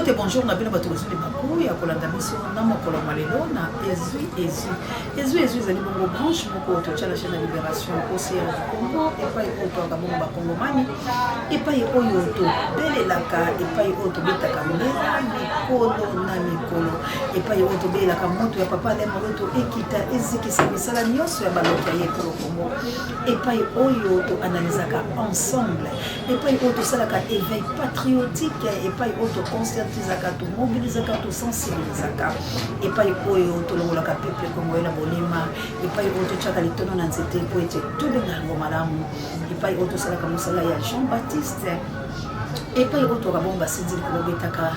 Mbote bonjour na bino bato kozuli baku ya kolanda biso na mokolo malelo na Ezui ezali bongo branche moko to la chaîne de libération aussi du Congo et pas auto ka bongo ba Congomani et pas oyo to belelaka et pas auto betaka mbela mikolo na mikolo et pas auto belelaka moto ya papa le moto ekita ezikisa misala nyonso ya baloka ye ko Congo et pas oyo to analysaka ensemble et pas auto salaka éveil patriotique et pas auto conscientisaka to mobilisaka to sensibilisaka et pas oyo to longolaka peuple congolais na bolima et pas auto chaka litono na nzete po ete tout de ngango malamu et pas auto salaka musala ya Jean-Baptiste et pas auto rabomba sidili ko betaka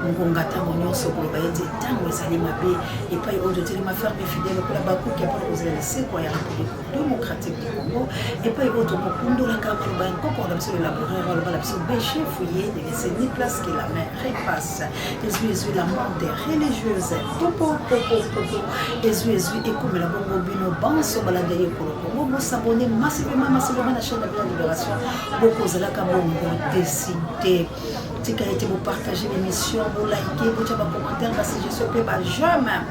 ngonga tango nyonso ko bayete tango ezali mabe et pas auto telema ferme fidèle ko la baku qui a pas posé le secret ya République démocratique du Congo et pas auto mokundo la kama ba nkoko na biso laboratoire ba la biso béché fouillé de laisser ni place que la main repasse Ezui la monde religieuse popo Ezui et comme la bongo bino banso balade ye ko Congo mo s'abonner massivement na chaîne de la libération beaucoup zala ka bongo décider tika été vous partager l'émission vous liker vous faire un commentaire parce que je suis pas jamais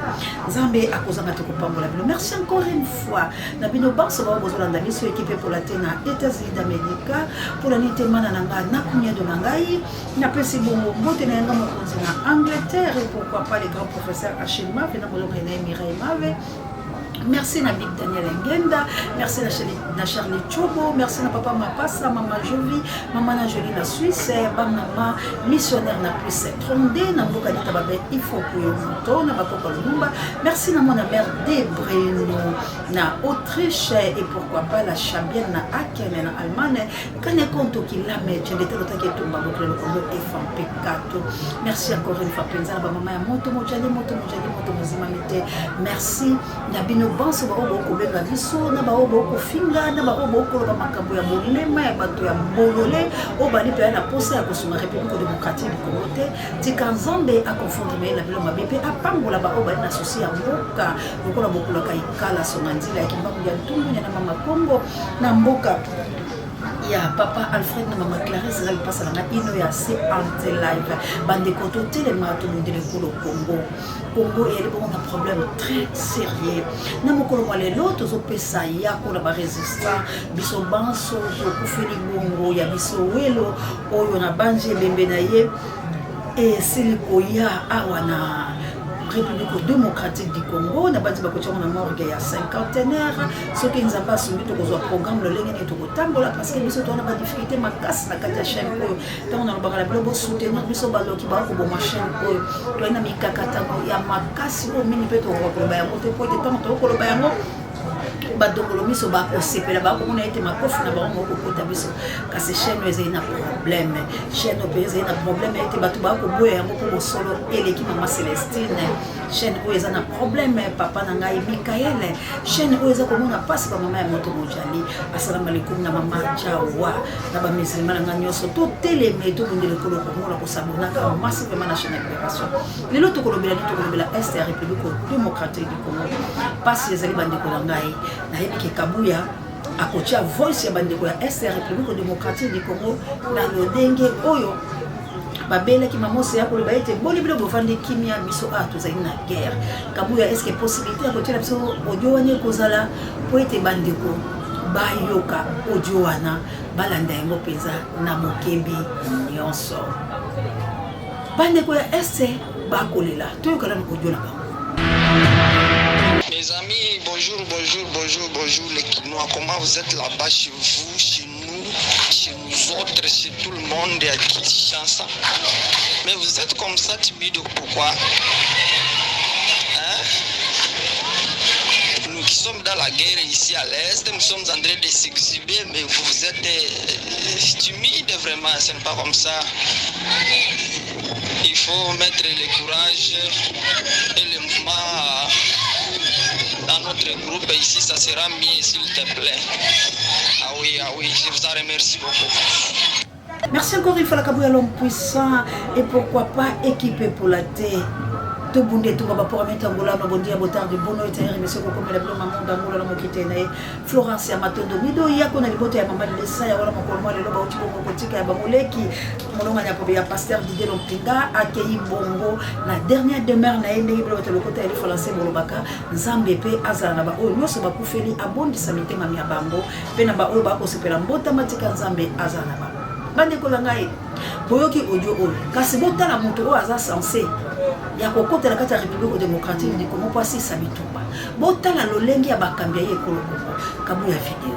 Zambé à cause de notre compagnie. Merci encore une fois na bino banso ba besoin d'ami sur équipe pour la tena États-Unis d'Amérique pour la nité manananga na kunya de nangai na pesi bongo bote na ngamo na Angleterre et pourquoi pas les grands professeurs Achille Mave na bolo René Mireille Mave. Merci na Big Daniel Ngenda, merci na Charlie Chobo, merci na papa Mapassa, maman Jolie, maman na Jolie na Suisse, maman missionnaire na plus Trondé, na Mboka Dita Babe, il faut que yo na Bakoko Lumba, merci na mon mère Debreno, na Autriche et pourquoi pas la Chabienne na Aken na Allemagne, quand est compte qu'il la met, j'ai été l'autre qui tombe avec le Congo et FMP4. Merci encore une fois Penza, maman Moto Mojali, merci na bino banso ba obo ko biso na ba obo ko finga na ba obo ko ba makambo ya bolema ya bato ya bolole o bali pe na posa ya kosuma République démocratique du Congo tika Nzambe a confondre la bilo mabepe apangola ba obo na sosi ya mboka lokola bokola kai kala sonandila ya kimbangu ya ntungu na mama Congo na mboka ya papa Alfred na mama Clarisse elle passe à la ino ya c'est ante live bande koto telema to ndele ko Congo et bon un problème très sérieux na mokolo wale loto zo pesa ya ko la résistant biso banso zo kufeli bongo ya biso welo oyo na banje bembe na ye et siliko ya awana République démocratique du Congo na bati bakocha na morgue ya cinquantenaire ce qui nous a pas soumis to ko programme le lengene to ko tambola parce que biso to na ba difficulté makasi na kati ya chaîne ko to na ba la blobo soutenir biso baloki ba ko bo ma chaîne ko to na mikakata ya makasi o mini peto ko ba ya moto po te to ko ba ya mo badokolo miso ba ko sepela ba ko mona ete makofi na ba ko kota biso kasi chaîne ezali na problème chaîne ezali na problème ete bato ba ko boya yango ko solo eleki mama Célestine chaîne oyo eza na problème papa na ngai Mikael chaîne oyo eza ko mona passe ba mama ya moto mojali assalamu alaikum na mama Jawa na ba musulma na ngai nyonso to teleme to bundele ko ko mona ko sabona ka masse vraiment na chaîne libération lelo to ko lobela est ya République démocratique du Congo passe ezali bande ko ngai na yebiki Kabuya akotia voice ya bandeko ya est ya République démocratique du Congo na lodenge oyo babela ki mamose ya ko ba ete boli bilo bofande kimia biso ato za ina guerre Kabuya est-ce que possibilité akotia biso audio wane kozala po ete bandeko bayoka audio wana balanda yango penza na mokebi nyonso bandeko ya est bakolela toyoka na audio na bango. Mes amis, bonjour les Kinois. Comment vous êtes là-bas chez vous, chez nous autres, chez tout le monde à Kinshasa? Mais vous êtes comme ça timide, pourquoi? Hein? Nous qui sommes dans la guerre ici à l'Est, nous sommes en train de s'exhiber, mais vous êtes timide vraiment, ce n'est pas comme ça. Il faut mettre le courage et le mouvement dans notre groupe ici, ça sera mieux s'il te plaît. Ah oui, je vous en remercie beaucoup. Merci encore une fois la Kabuya l'homme puissant et pourquoi pas équipé pour la terre. tout bondé tout va pour mettre Angola no bondia botard de bono et monsieur ko comme la blonde maman d'Angola no mokite na Florence ya matondo mido yako na liboto ya mama lesa ya wala moko mwa lelo ba uti bongo kotika ya bamoleki mononga nya ko ya pasteur Didier Lompinga akei bongo na dernière demeure na ende iblo to lokota ya Florence molobaka nzambe pe azala na ba o nyoso ba kufeli abondi samite mami ya bango pe na ba o ba ko sepela mbota matika nzambe azala na ba bande ko ngai boyoki audio o kasi botala moto o aza censé ya kokotela kati ya République démocratique du Congo pasi sabitumba botala lolenge ya bakambi ya ekolo kabu ya video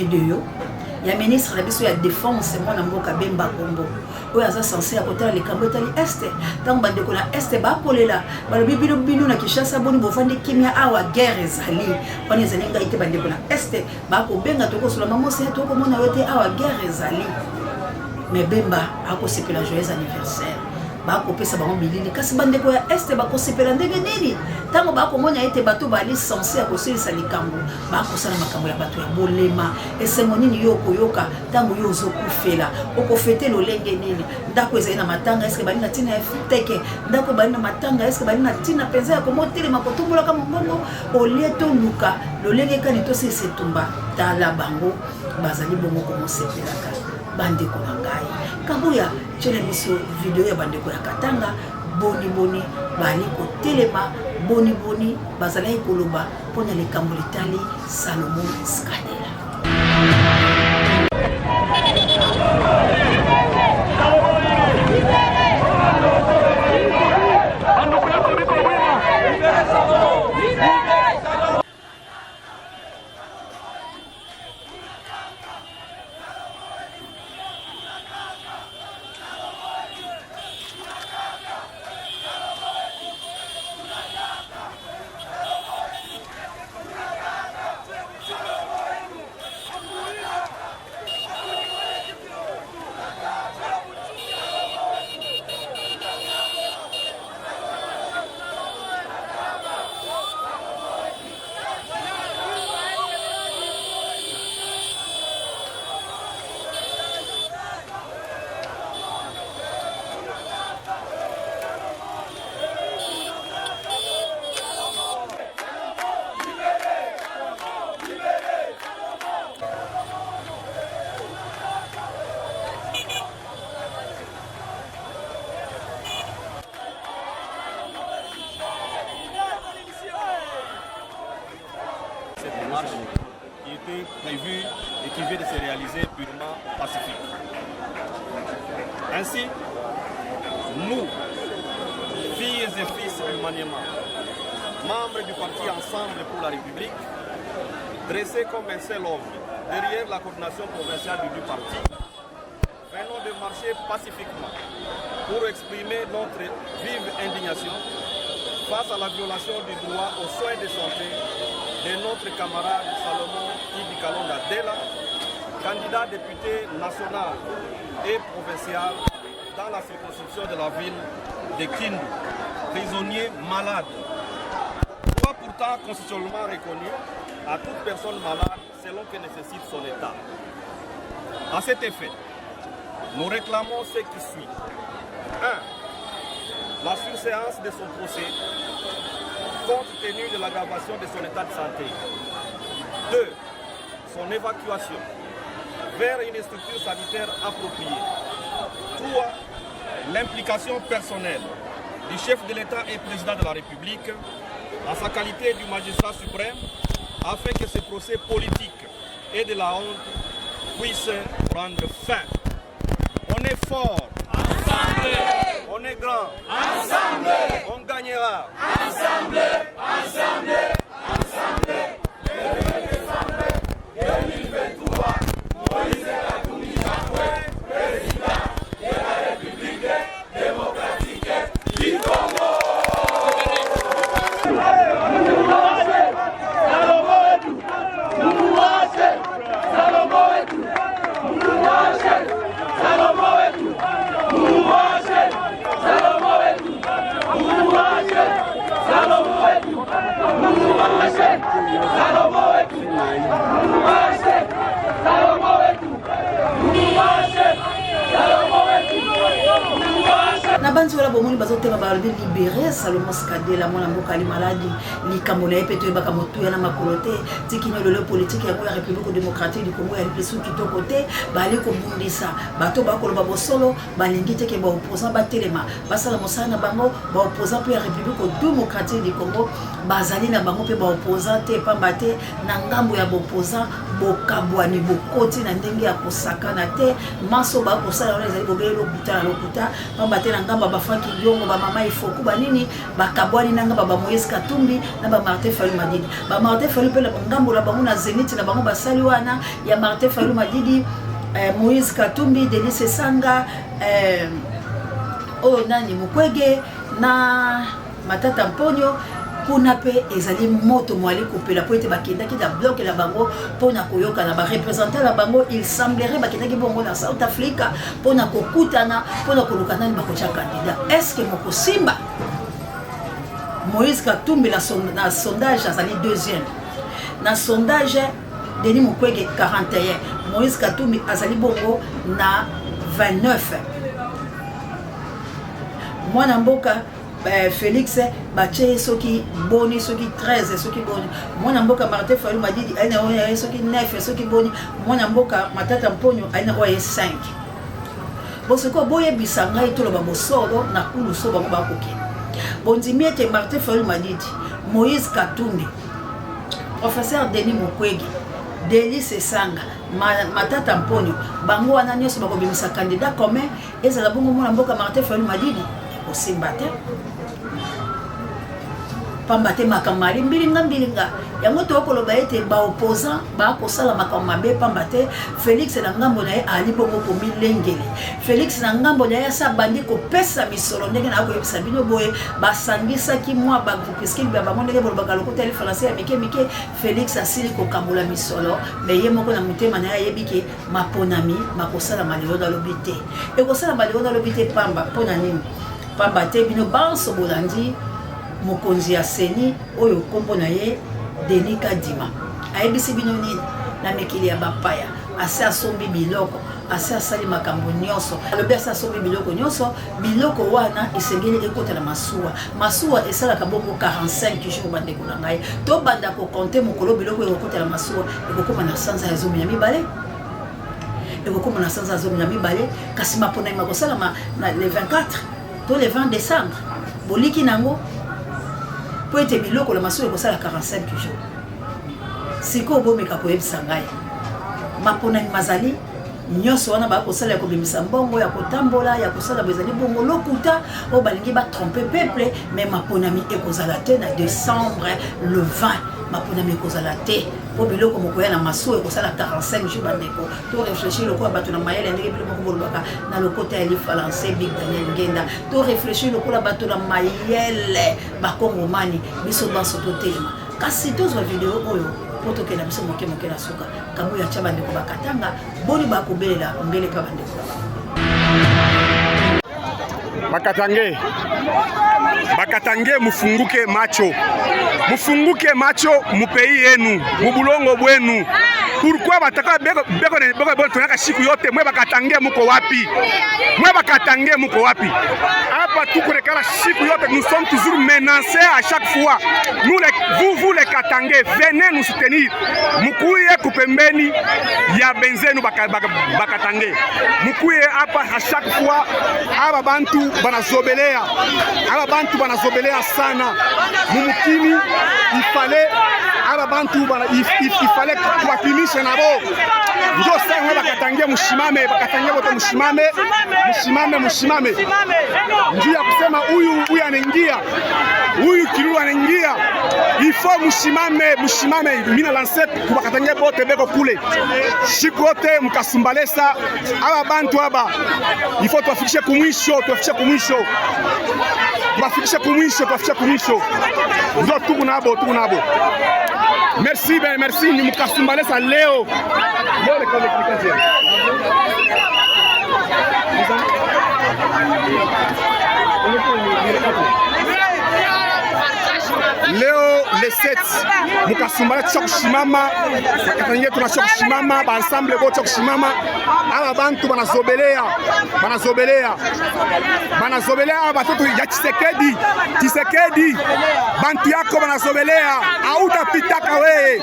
vidéo ya ministre la biso ya défense mwana mboka Bemba Kombo oyo aza censé akotala likambo etali este ntango bandeko na este bakolela balobi bino na Kinshasa boni bofandi kimia awa guerre ezali wana ezali ngai te bandeko na este bakobenga tokosola mamosi ya tokomona yo te awa guerre ezali mais Bemba akosepela joyeux anniversaire bakopesa bango milili kasi bandeko ya este bakosepela ndenge nini ntango bakomona ete bato bali censé akosilisa likambo bakosala makambo ya bato ya bolema esengo nini yo koyoka ntango yo ozokufela okofete lolenge nini ndako ezali na matanga eske bali na ntina ya teke ndako bali na matanga eske bali na ntina mpenza ya komotelema kotumbolaka mongongo olie toluka lolenge kani tosilisa etumba tala bango bazali bongo komosepelaka bandeko na ngai kabuya tshele biso video ya bandeko ya Katanga boni bali kotelema boni bazalaki koloba mpona likambo litali Salomon Skadela. Qui était prévu et qui vient de se réaliser purement pacifique. Ainsi, nous, filles et fils du Maniema, membres du parti Ensemble pour la République, dressés comme un seul homme derrière la coordination provinciale du parti, venons de marcher pacifiquement pour exprimer notre vive indignation face à la violation du droit aux soins de santé de notre camarade Salomon Idi Kalonda Dela, candidat député national et provincial dans la circonscription de la ville de Kindu, prisonnier malade. Droit pourtant constitutionnellement reconnu à toute personne malade selon que nécessite son état. À cet effet, nous réclamons ce qui suit. 1. La surséance de son procès compte tenu de l'aggravation de son état de santé. 2. Son évacuation vers une structure sanitaire appropriée. 3. L'implication personnelle du chef de l'État et président de la République en sa qualité du magistrat suprême afin que ce procès politique et de la honte puisse prendre fin. On est fort. Ensemble. On est grand. Ensemble. On gagnera. Ensemble. Ensemble. Ensemble. Le 2 décembre 2023, Moïse Katumbi Chapoué, président de la République démocratique na banzi wala bomoni bazotema ba libérer Salomon Skadela mwana mboka ali maladi likamona epeto ebaka motuya na makolote tikino le politique ya la République démocratique du Congo ya lipesu kitoko te bali ko bundisa bato bakoloba bosolo balingi te ke ba opposant batelema basala mosana bango ba opposant pour la République démocratique du Congo bazali na bango pe ba opposant te pamba te na ngambo ya opposant bokabwani bokoti na ndenge ya kosakana te maso ba kosala wana ezali bobelo lokuta lokuta pamba te na ngamba bafaki yongo ba mama ifoku banini bakabwani na ngamba ba Moïse Katumbi na ba Martin Fayulu Madidi ba Martin Fayulu pe la ngambo la bango na Zenith na bango basali wana ya Martin Fayulu Madidi Moïse Katumbi Denis Esanga o nani Mukwege na Matata Mponyo kuna pe ezali moto mwali kopela po ete bakendaki da bloc la bango pona koyoka na ba représenter la bango il semblerait bakendaki bongo na South Africa pona kokutana pona kolukana ni bakocha candidat est-ce que moko simba Moïse Katumbi na sondage azali deuxième na sondage Denis Mukwege 41 Moïse Katumbi azali bongo na 29 mwana mboka Félix bache soki boni soki 13 soki boni mwana mboka Martin Fayulu Madidi aina oya soki 9 soki boni mwana mboka Matata Mponyo aina oya 5 bosoko boye bisanga itolo babosolo na kulu so bango bakoki bondimiete Martin Fayulu Madidi Moïse Katumbi professeur Denis Mukwege Denis Esanga Matata Mponyo bango wana nyoso bakobimisa candidat commun ezala bongo mwana mboka Martin Fayulu Madidi osimbate pambate makamari mbilinga yango to koloba ete ba opposant ba kosala makamabe pambate Félix na ngambo na ye ali bongo ko milengele Félix na ngambo na ye sa bandi ko pesa misolo ndenge na ko yebisa bino boye basangisa ki mwa ba puisque ba mondenge bolo bakalo ko tele français ya mike Félix asili ko kabola misolo mais ye moko na mutema na ye biki maponami makosala maliro da lobité e kosala maliro da lobité pamba pona nini pamba te bino banso bolandi mokonzi ya seni oyo kombo na ye Denis Kadima ayebisi bino nini na mekili ya bapaya ase asombi biloko ase asali makambo nyonso alobi ase asombi biloko nyonso biloko wana esengeli ekota na masuwa esalaka bongo 45 jours bandeko na ngai to banda kokonte mokolo biloko ekokota na masuwa ekokoma na sanza ya zomi ya mibale ekokoma na sanza ya zomi ya mibale kasi mapona makosalama na le 24 to le 20 décembre boliki nango po ete biloko la masuwa ekosala 45 jours siko bomeka koyebisa ngai mapona mazali nyonso wana bakosala ya kobimisa mbongo ya kotambola ya kosala bezali bongo lokuta o balingi batrompe peuple mais maponami ekozala te na décembre le 20 maponami ekozala te po biloko mokoya na masuwa ekosala 45 jours bandeko to réfléchir lokola bato na mayele ndenge biloko moko bolobaka na lokota ya lifalanse Big Daniel Ngenda to réfléchir lokola bato na mayele bakongomani biso banso totelema kasi tozwa video oyo poto ke na biso moke na suka kamu ya chaba ndeko bakatanga boni bakobelela mbele pa bandeko bakatange mufunguke macho mu pays yenu mubulongo bwenu pourquoi bataka beko tunaka siku yote mwe bakatange muko wapi hapa tukurekala siku yote nous sommes toujours menacés à chaque fois vous les Katangé venez nous soutenir mukuye kupembeni ya benzenu bakatange mukuye hapa à chaque fois aba bantu banazobelea sana mumukini il fallait kuwakilisha nabo ndio sasa mwe bakatange mushimame bote mushimame ndio ya kusema huyu anaingia huyu Kilulu anaingia il faut mushimame mina lancer kubakatange bote beko kule siku yote mkasumbalesa aba bantu aba il faut tuwafikishe kumwisho ndio tuko nabo merci ni mkasumbalesa leo les 7 mukasumbala chokushimama etangie tuna chokushimama ba ensemble bo chokushimama aba bantu banazobelea batoto ya Tshisekedi bantu yako banazobelea autapitaka we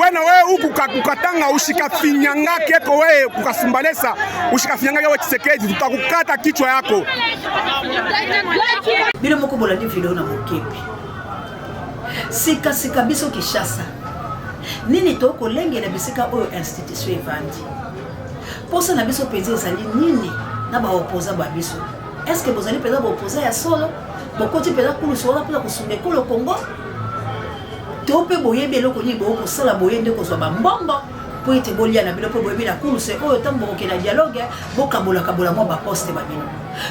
wena we huku kukatanga ushikafinyanga keko we kukasumbalesa ushikafinyanga we Tshisekedi tutakukata kichwa yako bilo moko bolandi video na mokepi sika biso Kinshasa nini toko lengela bisika oyo institution evandi posa na biso penzi ezali nini na ba opposa ba biso est-ce que bozali peza ba opposa ya solo bokoti peza kulu sola pela kusunde ko le Congo to pe boyebi eloko ni bo ko sala boyende ko so ba mbongo po ete bolia na bilo po boyebi na kulu se oyo tambo ke na dialogue bokabola mo ba poste ba bino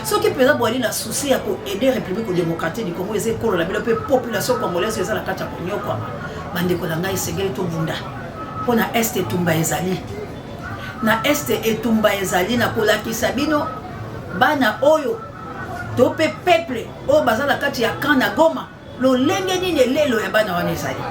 soki peza boali na souci ya ko aider République démocratique du Congo eze kolo la bilo pe population congolaise eza la kata ko nyokwa bande ko na ngai segeli to bunda pona este tumba ezali na este etumba ezali na kolakisa bino bana oyo to pe peuple o bazala kati ya kana Goma lo lenge nini lelo ya bana wana ezali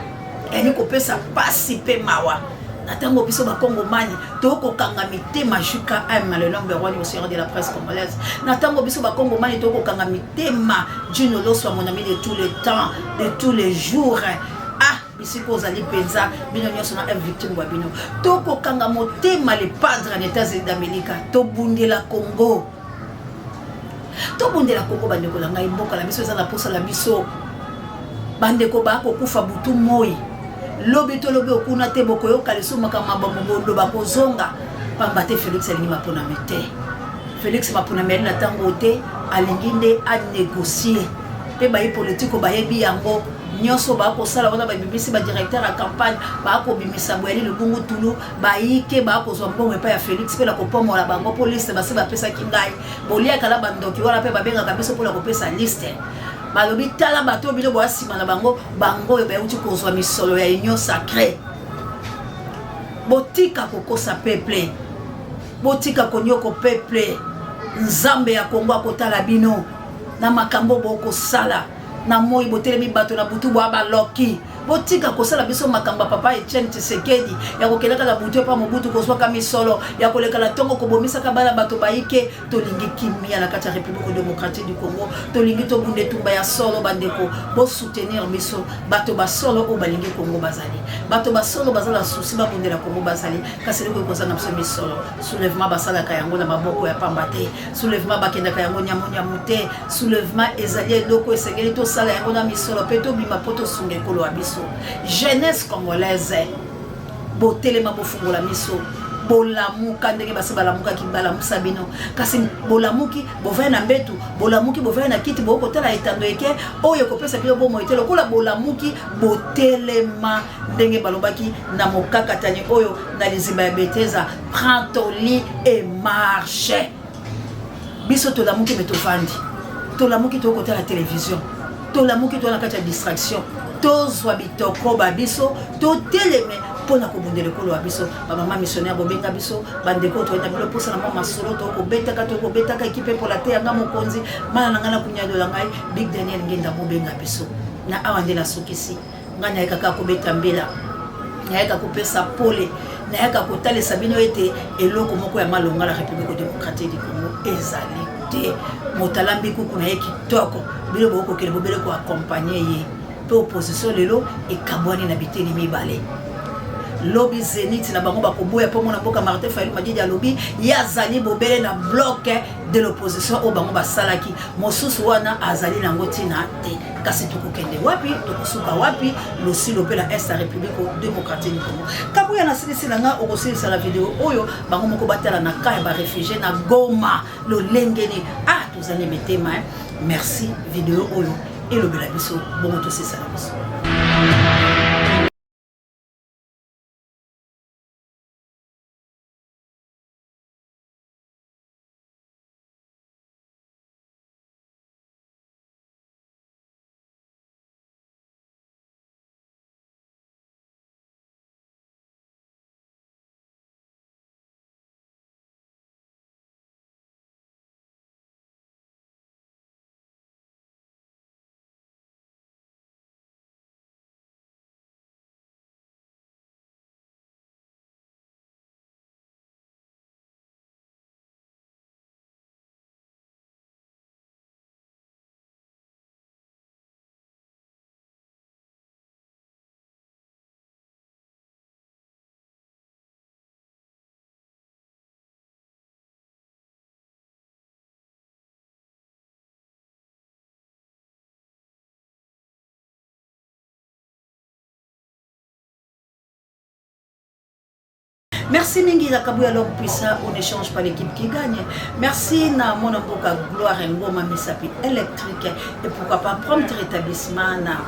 eni kopesa pasi pe mawa na tango biso ba Kongomani to kokanga mitema juka am le nombre roi au seigneur de la presse congolaise na tango biso ba Kongomani to kokanga mitema Juno Loso mon ami de tous les temps de tous les jours bisiko zali penza bino nyoso na victime wa bino to kokanga motema le padre en États-Unis d'Amérique to bundela Congo bandeko la ngai mboka la biso eza na posa la biso bandeko ba ko kufa butu moi lobi okuna te boko yo kaliso makama bombo ba kozonga pambate Félix alingi mapona mete Félix mapona meli na tango te alinginde a négocier pe ba politique ba yebi yango nyoso ba ko sala wana ba bibisi ba directeur à campagne ba ko bimisa boyeli le bungu tulu ba yike ba ko zo mbongo pa ya Félix pe la ko pomo la bango police ba se ba pesa kingai bolia kala bandoki wala pe ba benga kabiso pour la ko pesa liste balobi tala bato bilo bo asima na bango yo ba uti ko zo misolo ya union sacrée botika ko kosa peuple botika ko nyoko peuple nzambe ya Kongo akotala bino na makambo boko sala na moi botelemi bato na butu bwa baloki botika kosala biso makamba papa Etienne Tshisekedi ya kokeleka la butu pa mobutu kozwa ka misolo ya koleka la tongo kobomisa ka bala bato baike tolingi kimia na kati ya République démocratique du Congo tolingi to bunde tumba ya solo bandeko bo soutenir biso bato ba solo o balingi Congo bazali bato ba solo bazala souci ba bunde la Congo bazali kasi leko kozana biso misolo soulèvement basala ka yango na maboko ya pambate soulèvement bakenda ka yango nyamute soulèvement ezali loko esengeli to sala yango na misolo peto bima poto sunge kolo abiso jeunesse congolaise botelema bofungola miso bolamuka ndenge basi balamuka kibalamusa bino kasi bolamuki bovaya na mbetu bolamuki bovaya na kiti bokotala etando eke oyo kopesa bino bomo etelo kola bolamuki botelema ndenge balobaki na mokakatani oyo na lizimba ya Beteza prends ton lit et marche biso tolamuki metovandi tolamuki tokotala télévision tolamuki to na kati ya distraction tozwa bitoko babiso toteleme pona kobundela ekolo ya biso bamama missionnaire bobenga biso bandeko toyenda bilo posa na mama masolo tokobetaka ekipe mpola te yanga mokonzi mana na ngai na kunyadola ngai Big Daniel ngenda bobenga biso na awa nde nasukisi ngai nayekaka kobeta mbela nayeka kopesa pole nayeka kotalisa bino ete eloko moko ya malonga la République démocratique du Congo ezali te motalambi kuku na ye kitoko bilo bokokele bobele ko accompagner ye pe opposition lelo ekabwani na biteli mibale lobby Zénith na bango bakoboya po mona mboka Martin Fayulu Madidi ya lobby yazali bobele na bloc de l'opposition o bango basalaki mosusu wana azali nango tina te kasi tukokende wapi tokosuka wapi losilo pe la Est la République démocratique du Congo kabuya na silisi nga okosilisa la video oyo bango moko batala na kaya ba réfugié na Goma lo lengeni tozali metema merci video oyo et le belabiso bon tout c'est ça. Merci mingi la Kabouya alors puissant, on n'échange pas l'équipe qui gagne. Merci na mon amboka gloire et ngoma misapi électrique et pourquoi pas prompt rétablissement na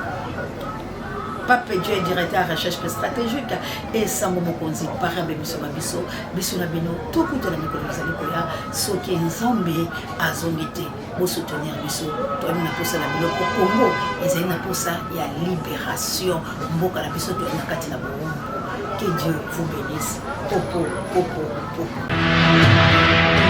Pape Dieu directeur recherche stratégique et Sambo Mokonzi parabe biso babiso biso na bino tout kuto na mikolo zali koya soki nzambe azongite bo soutenir biso to na posa na bino ko Congo ezali na posa ya libération mboka na biso to na kati na bombo. Que Dieu vous bénisse. Popo, popo, popo.